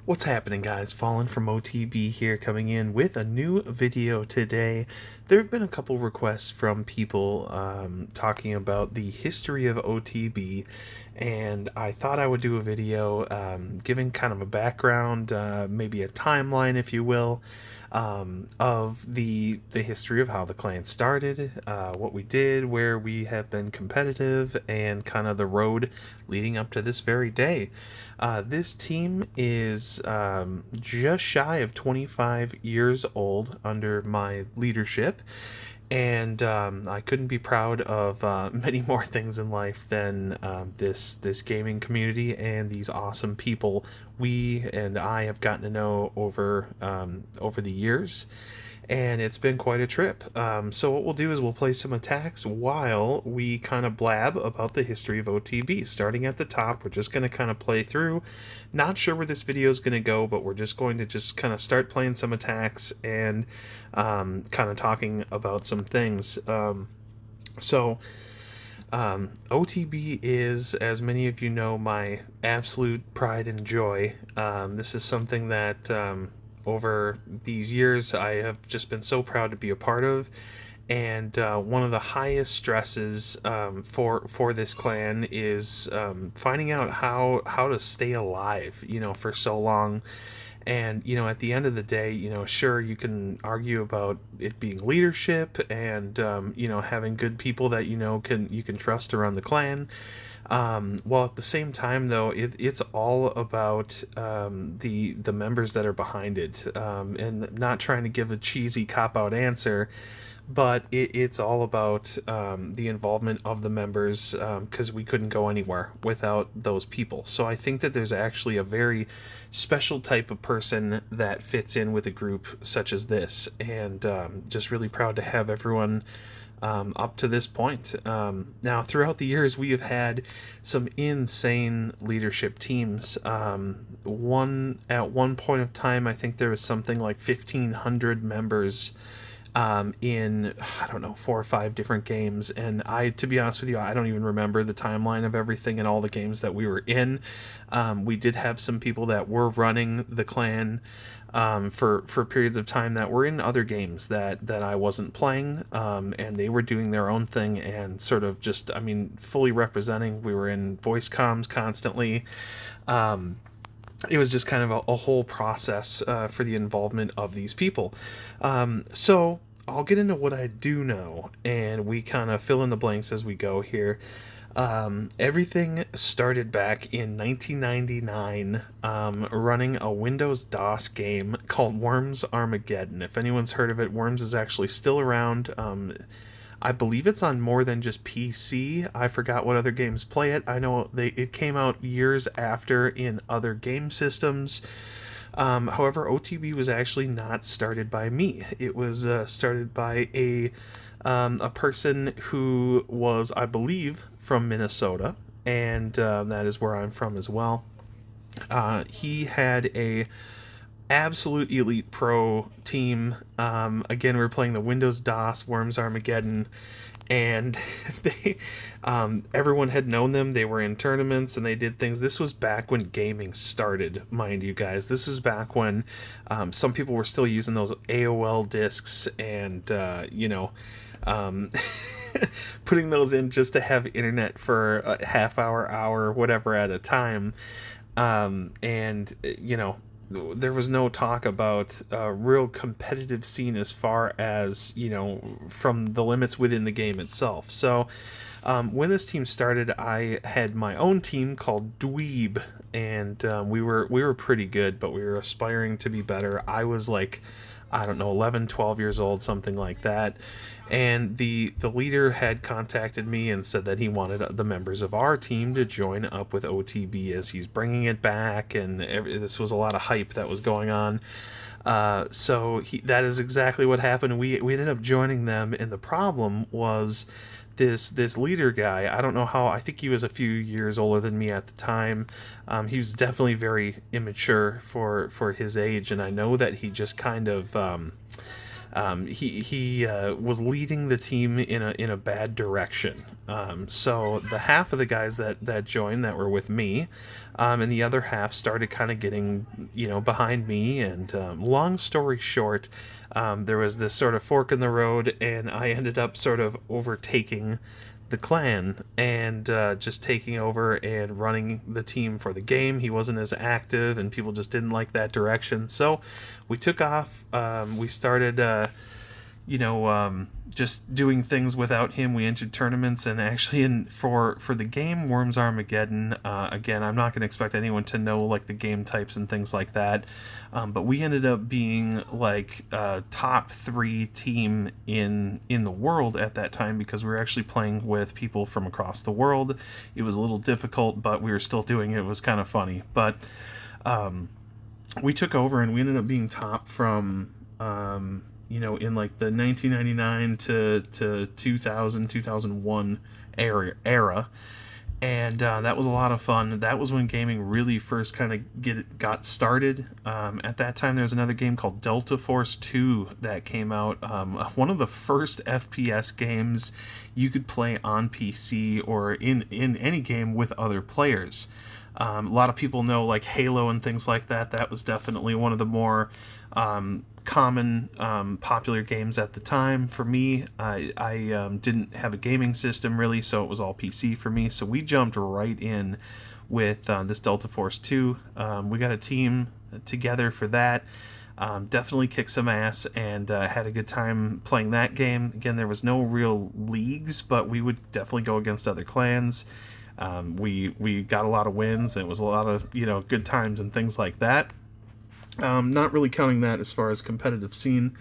What's happening, guys? Fallen from OTB here, coming in with a new video today. There have been a couple requests from people talking about the history of OTB, and I thought I would do a video giving kind of a background, maybe a timeline, if you will, of the history of how the clan started, what we did, where we have been competitive, and kind of the road leading up to this very day. This team is just shy of 25 years old under my leadership, and I couldn't be proud of many more things in life than this gaming community and these awesome people we and I have gotten to know over the years, and it's been quite a trip. So what we'll do is we'll play some attacks while we kind of blab about the history of OTB. Starting at the top, we're just going to kind of play through. Not sure where this video is going to go, but we're just going to just kind of start playing some attacks and kind of talking about some things. OTB is, as many of you know, my absolute pride and joy. This is something that over these years I have just been so proud to be a part of, and one of the highest stresses for this clan is finding out how to stay alive, for so long. And at the end of the day, sure, you can argue about it being leadership and having good people that you can trust around the clan. While at the same time, though, it's all about the members that are behind it, and not trying to give a cheesy cop out answer, but it's all about the involvement of the members, because we couldn't go anywhere without those people. So I think that there's actually a very special type of person that fits in with a group such as this, and just really proud to have everyone up to this point. Now, throughout the years, we have had some insane leadership teams. At one point of time, I think there was something like 1,500 members in, I don't know, 4 or 5 different games. And to be honest with you, I don't even remember the timeline of everything and all the games that we were in. We did have some people that were running the clan for periods of time that were in other games that I wasn't playing, and they were doing their own thing and sort of just, fully representing. We were in voice comms constantly. It was just kind of a whole process for the involvement of these people. So I'll get into what I do know, and we kind of fill in the blanks as we go here. Everything started back in 1999, running a Windows DOS game called Worms Armageddon. If anyone's heard of it, Worms is actually still around. I believe it's on more than just PC. I forgot what other games play it. I know it came out years after in other game systems. However, OTB was actually not started by me. It was started by a person who was, I believe, from Minnesota, and that is where I'm from as well. He had a absolute elite pro team. Again, we were playing the Windows DOS Worms Armageddon, and they everyone had known them. They were in tournaments and they did things. This was back when gaming started, mind you guys. This was back when some people were still using those AOL discs, and um, putting those in just to have internet for a half hour, whatever at a time. And there was no talk about a real competitive scene as far as, from the limits within the game itself. So when this team started, I had my own team called Dweeb, and we were pretty good, but we were aspiring to be better. I was like, I don't know, 11, 12 years old, something like that. And the leader had contacted me and said that he wanted the members of our team to join up with OTB as he's bringing it back, and this was a lot of hype that was going on. So that is exactly what happened. We ended up joining them, and the problem was this leader guy. I don't know how. I think he was a few years older than me at the time. He was definitely very immature for his age, and I know that he just kind of He was leading the team in a bad direction. So the half of the guys that joined that were with me, and the other half started kind of getting behind me. And long story short, there was this sort of fork in the road, and I ended up sort of overtaking the clan and just taking over and running the team for the game. He wasn't as active, and people just didn't like that direction. So we took off. We started, just doing things without him. We entered tournaments, and actually, for the game Worms Armageddon, again, I'm not going to expect anyone to know like the game types and things like that, but we ended up being like top 3 team in the world at that time, because we were actually playing with people from across the world. It was a little difficult, but we were still doing it. It was kind of funny, but we took over, and we ended up being top from in like the 1999 to 2001 era. And that was a lot of fun. That was when gaming really first kind of got started. At that time, there was another game called Delta Force 2 that came out. One of the first FPS games you could play on PC or in any game with other players. A lot of people know like Halo and things like that. That was definitely one of the more common popular games at the time. For me, I didn't have a gaming system really, so it was all PC for me. So we jumped right in with this Delta Force 2. We got a team together for that. Definitely kicked some ass, and had a good time playing that game. Again, there was no real leagues, but we would definitely go against other clans. We got a lot of wins, and it was a lot of good times and things like that. Not really counting that as far as competitive scene.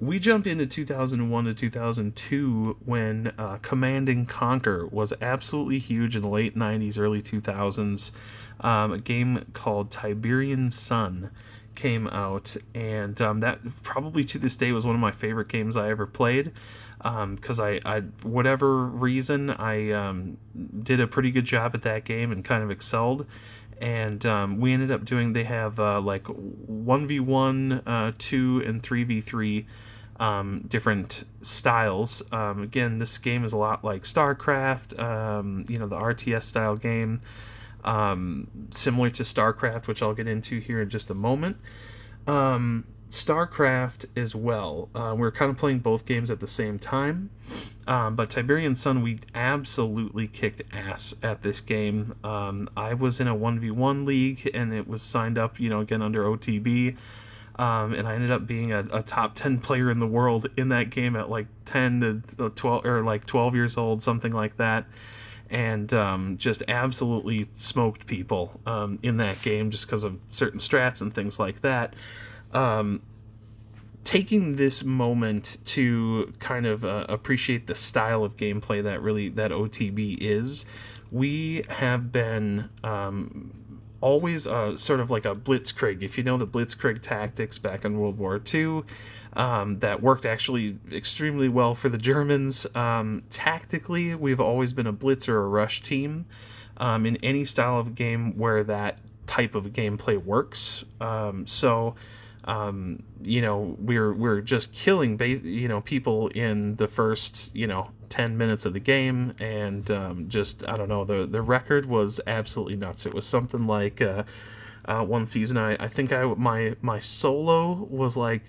We jumped into 2001 to 2002 when Command and Conquer was absolutely huge in the late 90s, early 2000s. A game called Tiberian Sun came out, and that probably to this day was one of my favorite games I ever played. Because I whatever reason, I did a pretty good job at that game and kind of excelled. And we ended up doing, they have like 1v1, 2, and 3v3 different styles. Again, this game is a lot like StarCraft, the RTS style game, similar to StarCraft, which I'll get into here in just a moment. StarCraft as well. We're kind of playing both games at the same time. But Tiberian Sun, we absolutely kicked ass at this game. I was in a 1v1 league, and it was signed up, again, under OTB. And I ended up being a top 10 player in the world in that game at like 10 to 12, or like 12 years old, something like that. And just absolutely smoked people in that game just because of certain strats and things like that. Taking this moment to kind of appreciate the style of gameplay that OTB is, we have been always sort of like a blitzkrieg. If you know the blitzkrieg tactics back in World War II, that worked actually extremely well for the Germans. Tactically, we've always been a blitz or a rush team in any style of game where that type of gameplay works. We're just killing people in the first 10 minutes of the game, and I don't know, the record was absolutely nuts. It was something like one season I think my solo was like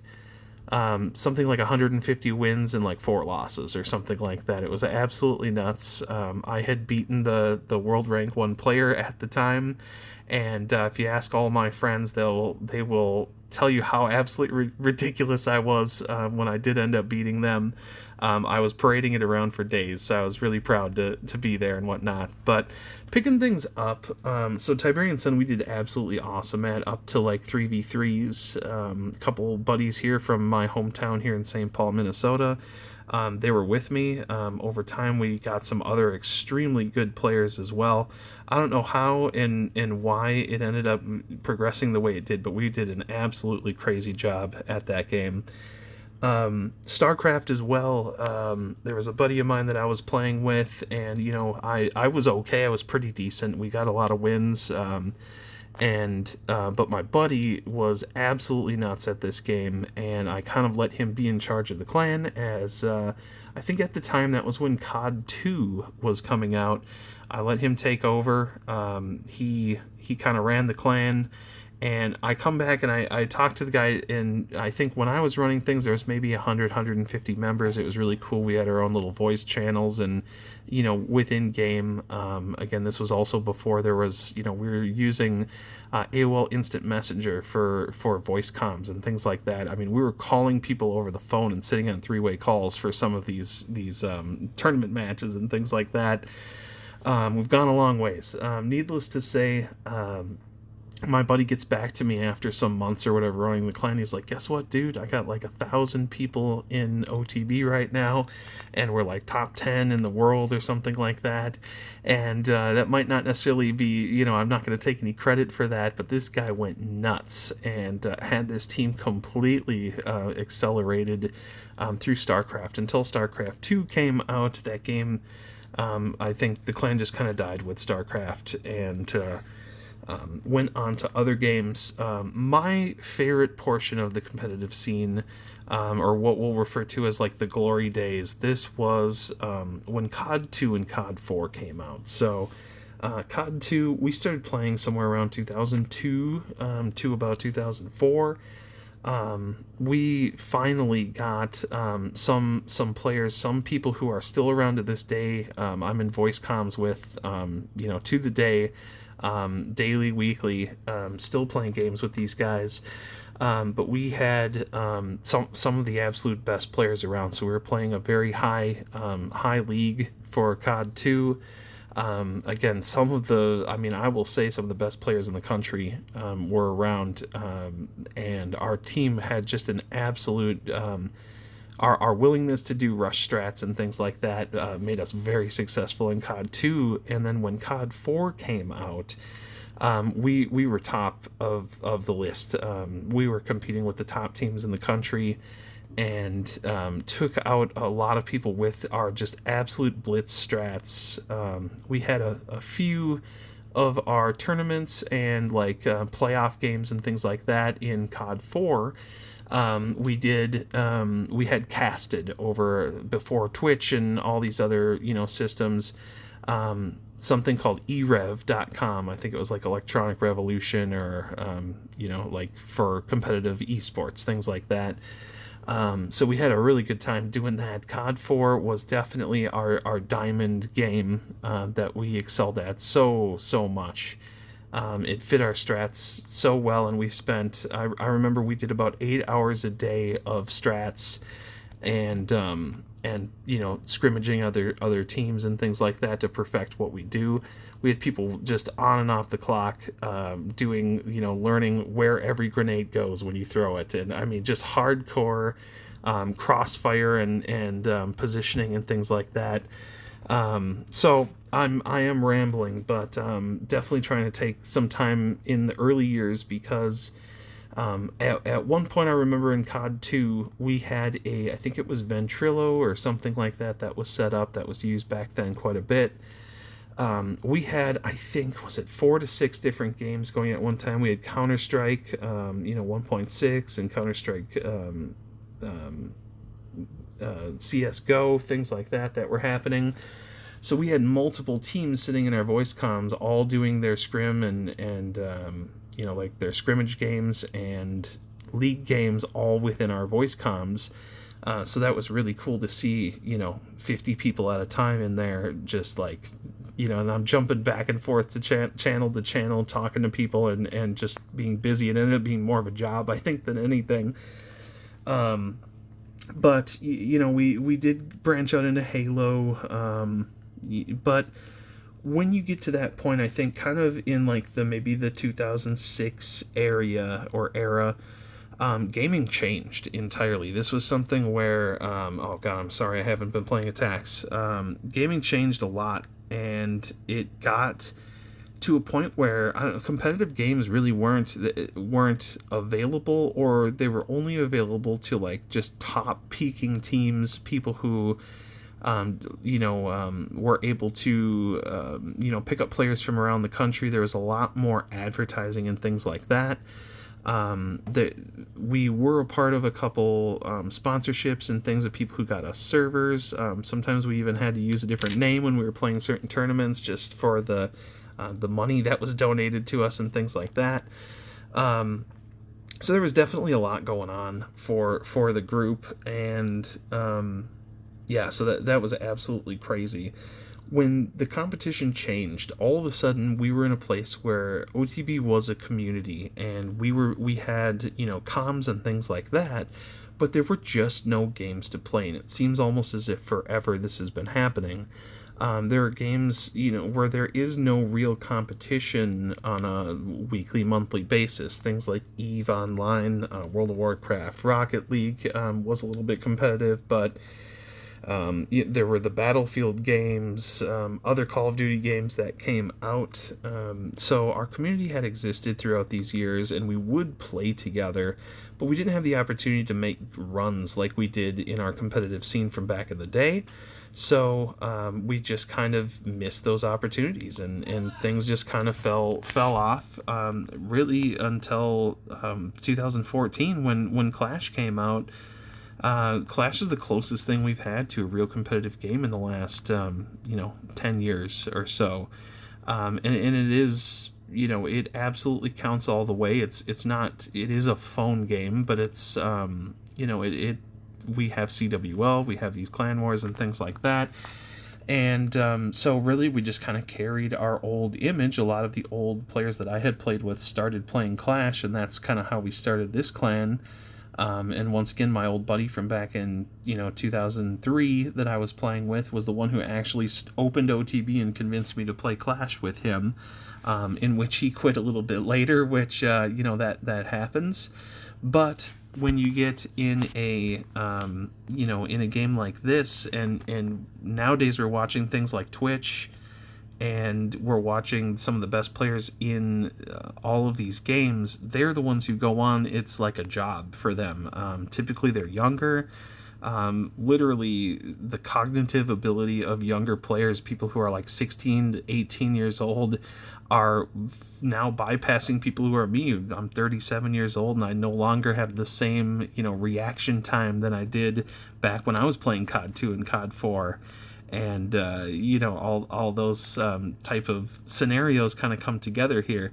something like 150 wins and like 4 losses or something like that. It was absolutely nuts. I had beaten the world rank 1 player at the time, and if you ask all my friends, they will tell you how absolutely ridiculous I was when I did end up beating them. I was parading it around for days, so I was really proud to be there and whatnot. But picking things up, so Tiberian Sun we did absolutely awesome at, up to like 3v3s. A couple buddies here from my hometown here in St. Paul, Minnesota. They were with me. Over time, we got some other extremely good players as well. I don't know how and why it ended up progressing the way it did, but we did an absolutely crazy job at that game. StarCraft as well. There was a buddy of mine that I was playing with, and I was okay. I was pretty decent. We got a lot of wins. And but my buddy was absolutely nuts at this game, and I kind of let him be in charge of the clan, as I think at the time that was when COD 2 was coming out. I let him take over. He kind of ran the clan, and I come back and I talked to the guy, and I think when I was running things, there was maybe 150 members. It was really cool. We had our own little voice channels, and within game. Again, this was also before there was, we were using AOL Instant Messenger for voice comms and things like that. I mean, we were calling people over the phone and sitting on three-way calls for some of these tournament matches and things like that. We've gone a long ways. Needless to say, my buddy gets back to me after some months or whatever running the clan. He's like, guess what, dude? I got like 1,000 people in OTB right now, and we're like top 10 in the world or something like that. And that might not necessarily be, I'm not going to take any credit for that, but this guy went nuts and had this team completely accelerated through StarCraft until StarCraft 2 came out. That game, I think the clan just kind of died with StarCraft, and went on to other games. My favorite portion of the competitive scene, or what we'll refer to as like the glory days, this was when COD 2 and COD 4 came out. So COD 2, we started playing somewhere around 2002 to about 2004. We finally got some players, some people who are still around to this day. I'm in voice comms with, to the day, daily, weekly, still playing games with these guys. But we had some of the absolute best players around, so we were playing a very high league for COD 2. Again, I will say some of the best players in the country were around, and our team had just an absolute our willingness to do rush strats and things like that made us very successful in COD 2. And then when COD 4 came out, we were top of the list. We were competing with the top teams in the country, and took out a lot of people with our just absolute blitz strats. We had a few of our tournaments and playoff games and things like that in COD 4. We had casted over before Twitch and all these other systems, something called erev.com. I think it was like Electronic Revolution, or for competitive esports, things like that. So we had a really good time doing that. COD 4 was definitely our diamond game that we excelled at so much. It fit our strats so well, and we spent, I remember we did about 8 hours a day of strats, and scrimmaging other teams and things like that to perfect what we do. We had people just on and off the clock, doing, learning where every grenade goes when you throw it. And I mean, just hardcore crossfire and positioning and things like that. So I am rambling, but definitely trying to take some time in the early years, because at one point I remember in COD 2 we had I think it was Ventrilo or something like that was set up, that was used back then quite a bit. We had, I think, was it 4 to 6 different games going at one time. We had Counter-Strike, 1.6, and Counter-Strike CSGO, things like that were happening. So we had multiple teams sitting in our voice comms, all doing their scrim and their scrimmage games and league games, all within our voice comms. So that was really cool to see, 50 people at a time in there, just and I'm jumping back and forth to channel to channel, talking to people and just being busy. It ended up being more of a job, I think, than anything. But, we did branch out into Halo. But when you get to that point, I think kind of in maybe the 2006 area or era, gaming changed entirely. This was something where, oh god, I'm sorry, I haven't been playing attacks. Gaming changed a lot, and it got to a point where competitive games really weren't available, or they were only available to just top peaking teams, people who were able to, pick up players from around the country. There was a lot more advertising and things like that. We were a part of a couple sponsorships and things of people who got us servers. Sometimes we even had to use a different name when we were playing certain tournaments just for the money that was donated to us and things like that. So there was definitely a lot going on for the group, and so that was absolutely crazy. When the competition changed, all of a sudden we were in a place where OTB was a community, and we had comms and things like that, but there were just no games to play, and it seems almost as if forever this has been happening. There are games, where there is no real competition on a weekly, monthly basis. Things like EVE Online, World of Warcraft, Rocket League was a little bit competitive, but there were the Battlefield games, other Call of Duty games that came out. So our community had existed throughout these years, and we would play together, but we didn't have the opportunity to make runs like we did in our competitive scene from back in the day. So we just kind of missed those opportunities, and things just kind of fell off, really until 2014 when Clash came out. Clash is the closest thing we've had to a real competitive game in the last 10 years or so, and it is, it absolutely counts all the way. It is a phone game, but it's we have CWL, we have these clan wars and things like that. And so really we just kind of carried our old image. A lot of the old players that I had played with started playing Clash, and that's kind of how we started this clan. And once again, my old buddy from back in 2003 that I was playing with was the one who actually opened OTB and convinced me to play Clash with him, in which he quit a little bit later, which that happens. But when you get in a in a game like this, and nowadays we're watching things like Twitch, and we're watching some of the best players in all of these games, they're the ones who go on. It's like a job for them. Typically they're younger. Literally the cognitive ability of younger players, people who are like 16 to 18 years old, are now bypassing people who are me. I'm 37 years old, and I no longer have the same reaction time that I did back when I was playing COD 2 and COD 4. And all those type of scenarios kind of come together here.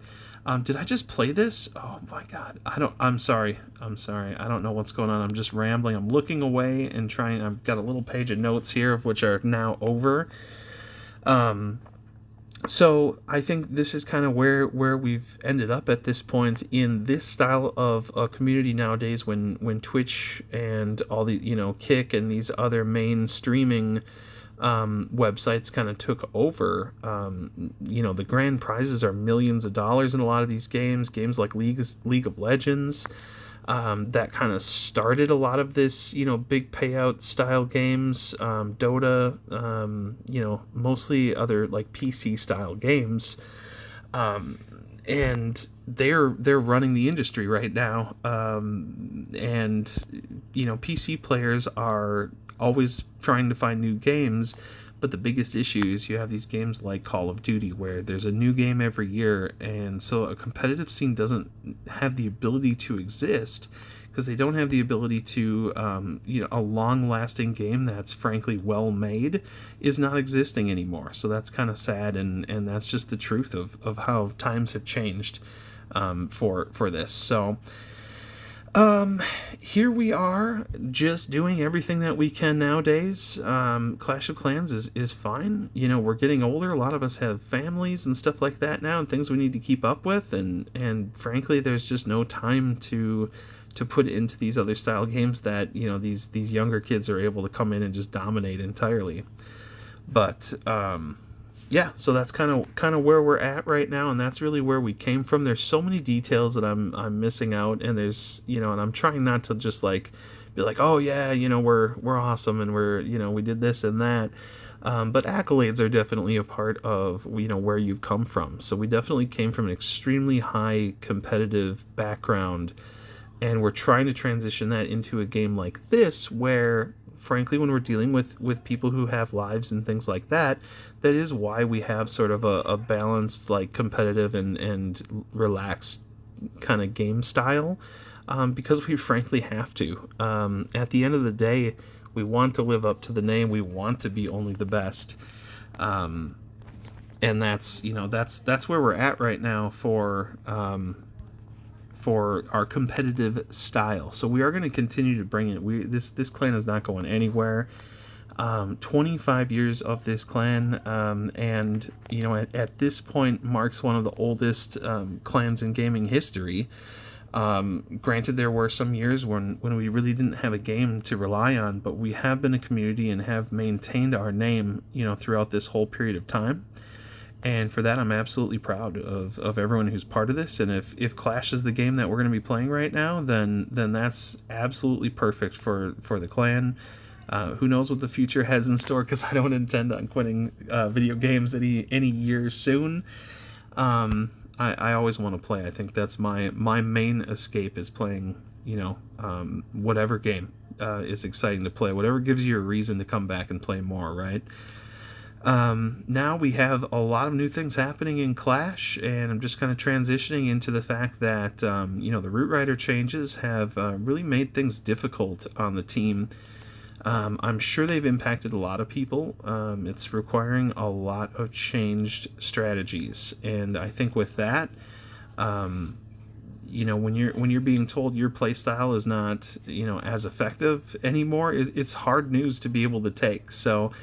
Did I just play this? Oh my god, I'm sorry, I don't know what's going on. I'm just rambling. I'm looking away and trying. I've got a little page of notes here, of which are now over. So I think this is kind of where we've ended up at this point in this style of a community nowadays, when Twitch and all the Kick and these other main streaming websites kind of took over. The grand prizes are millions of dollars in a lot of these games like League of Legends, that kind of started a lot of this big payout style games. Dota, mostly other like PC style games, and they're running the industry right now. And PC players are always trying to find new games, but the biggest issue is you have these games like Call of Duty, where there's a new game every year, and so a competitive scene doesn't have the ability to exist, because they don't have the ability to a long-lasting game that's frankly well made is not existing anymore. So that's kind of sad, and that's just the truth of how times have changed for this. So here we are, just doing everything that we can nowadays. Clash of Clans is fine. We're getting older. A lot of us have families and stuff like that now, and things we need to keep up with. And frankly, there's just no time to put into these other style games that, these younger kids are able to come in and just dominate entirely. But, yeah, so that's kind of where we're at right now, and that's really where we came from. There's so many details that I'm missing out, and there's and I'm trying not to just like be like, oh yeah, we're awesome, and we did this and that. But accolades are definitely a part of where you've come from. So we definitely came from an extremely high competitive background, and we're trying to transition that into a game like this, where frankly, when we're dealing with people who have lives and things like that, that is why we have sort of a balanced, like, competitive and relaxed kind of game style, because we frankly have to. At the end of the day, we want to live up to the name. We want to be only the best. And that's, that's where we're at right now for our competitive style. So we are going to continue to bring it. This clan is not going anywhere. 25 years of this clan, and at this point marks one of the oldest clans in gaming history. Granted, there were some years when we really didn't have a game to rely on, but we have been a community and have maintained our name, throughout this whole period of time. And for that, I'm absolutely proud of everyone who's part of this. And if Clash is the game that we're going to be playing right now, then that's absolutely perfect for the clan. Who knows what the future has in store, because I don't intend on quitting video games any year soon. I always want to play. I think that's my main escape, is playing, whatever game is exciting to play. Whatever gives you a reason to come back and play more, right? Now we have a lot of new things happening in Clash, and I'm just kind of transitioning into the fact that, the Root Rider changes have really made things difficult on the team. I'm sure they've impacted a lot of people. It's requiring a lot of changed strategies, and I think with that, when you're being told your playstyle is not, as effective anymore, it's hard news to be able to take. So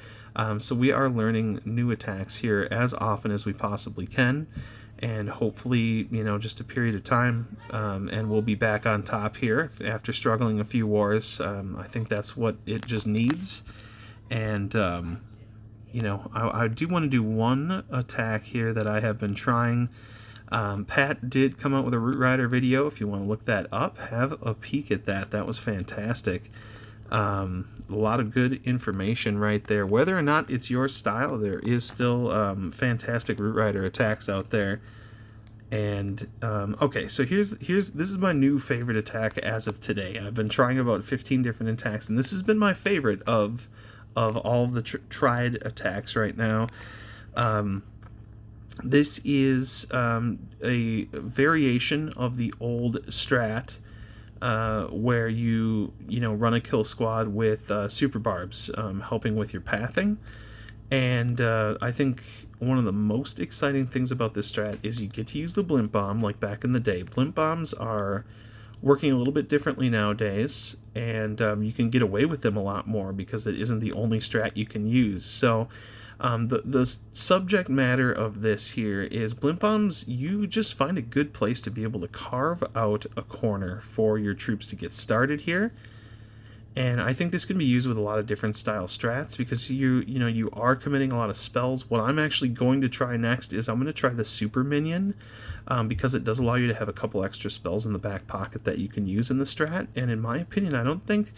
we are learning new attacks here as often as we possibly can, and hopefully, just a period of time, and we'll be back on top here after struggling a few wars. I think that's what it just needs. And, I do want to do one attack here that I have been trying. Pat did come out with a Root Rider video. If you want to look that up, have a peek at that. That was fantastic. A lot of good information right there. Whether or not it's your style, there is still fantastic Root Rider attacks out there. And okay, so this is my new favorite attack as of today. I've been trying about 15 different attacks, and this has been my favorite of all the tried attacks right now. This is a variation of the old strat, where you run a kill squad with super barbs, helping with your pathing. And I think one of the most exciting things about this strat is you get to use the blimp bomb like back in the day. Blimp bombs are working a little bit differently nowadays, and you can get away with them a lot more because it isn't the only strat you can use. So the subject matter of this here is blimp bombs. You just find a good place to be able to carve out a corner for your troops to get started here. And I think this can be used with a lot of different style strats, because you are committing a lot of spells. What I'm actually going to try next is I'm going to try the super minion, because it does allow you to have a couple extra spells in the back pocket that you can use in the strat. And in my opinion, I don't think,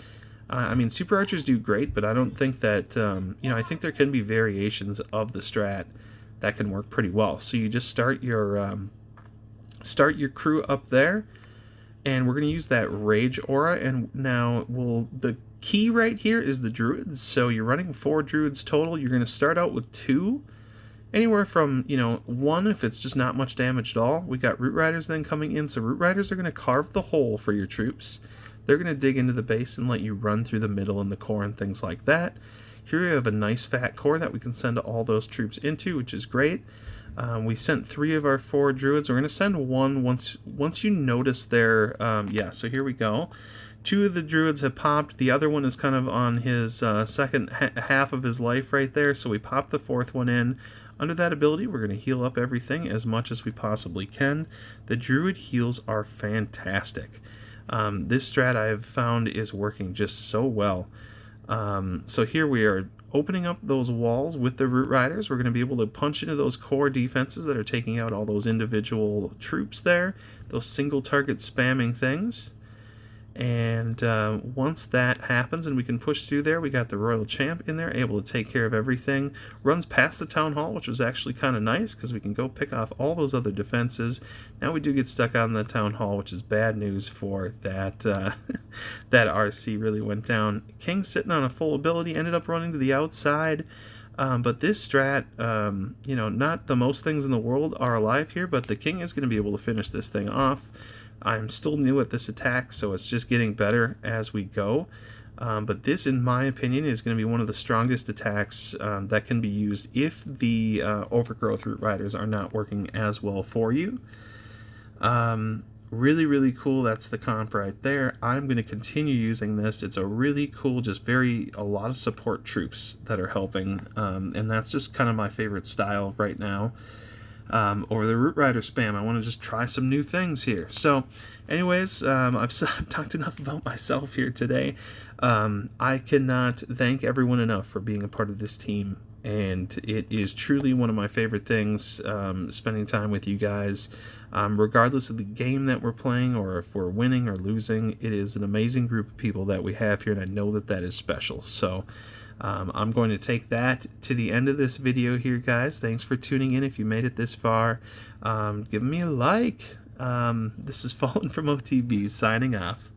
super archers do great, but I don't think that, I think there can be variations of the strat that can work pretty well. So you just start your crew up there, and we're going to use that Rage Aura. And now, the key right here is the Druids. So you're running 4 Druids total. You're going to start out with 2. Anywhere from, 1 if it's just not much damage at all. We got Root Riders then coming in. So Root Riders are going to carve the hole for your troops. They're going to dig into the base and let you run through the middle and the core and things like that. Here we have a nice fat core that we can send all those troops into, which is great. We sent 3 of our 4 druids. We're going to send 1 once you notice their... so here we go. 2 of the druids have popped. The other one is kind of on his second half of his life right there, so we popped the 4th one in. Under that ability, we're going to heal up everything as much as we possibly can. The druid heals are fantastic. This strat I've found is working just so well. So here we are opening up those walls with the Root Riders. We're going to be able to punch into those core defenses that are taking out all those individual troops there, those single target spamming things. And once that happens and we can push through there, we got the Royal Champ in there, able to take care of everything. Runs past the Town Hall, which was actually kind of nice because we can go pick off all those other defenses. Now we do get stuck on the Town Hall, which is bad news for that. That RC really went down. King sitting on a full ability, ended up running to the outside. But this strat, not the most things in the world are alive here, but the King is going to be able to finish this thing off. I'm still new at this attack, so it's just getting better as we go. But this, in my opinion, is going to be one of the strongest attacks that can be used if the Overgrowth Root Riders are not working as well for you. Really, really cool. That's the comp right there. I'm going to continue using this. It's a really cool, a lot of support troops that are helping, and that's just kind of my favorite style right now. Or the Root Rider spam. I want to just try some new things here. So, anyways, I've talked enough about myself here today. I cannot thank everyone enough for being a part of this team, and it is truly one of my favorite things, spending time with you guys. Regardless of the game that we're playing, or if we're winning or losing, it is an amazing group of people that we have here, and I know that that is special. So, I'm going to take that to the end of this video here, guys. Thanks for tuning in. If you made it this far, give me a like. This is Fallen from OTB, signing off.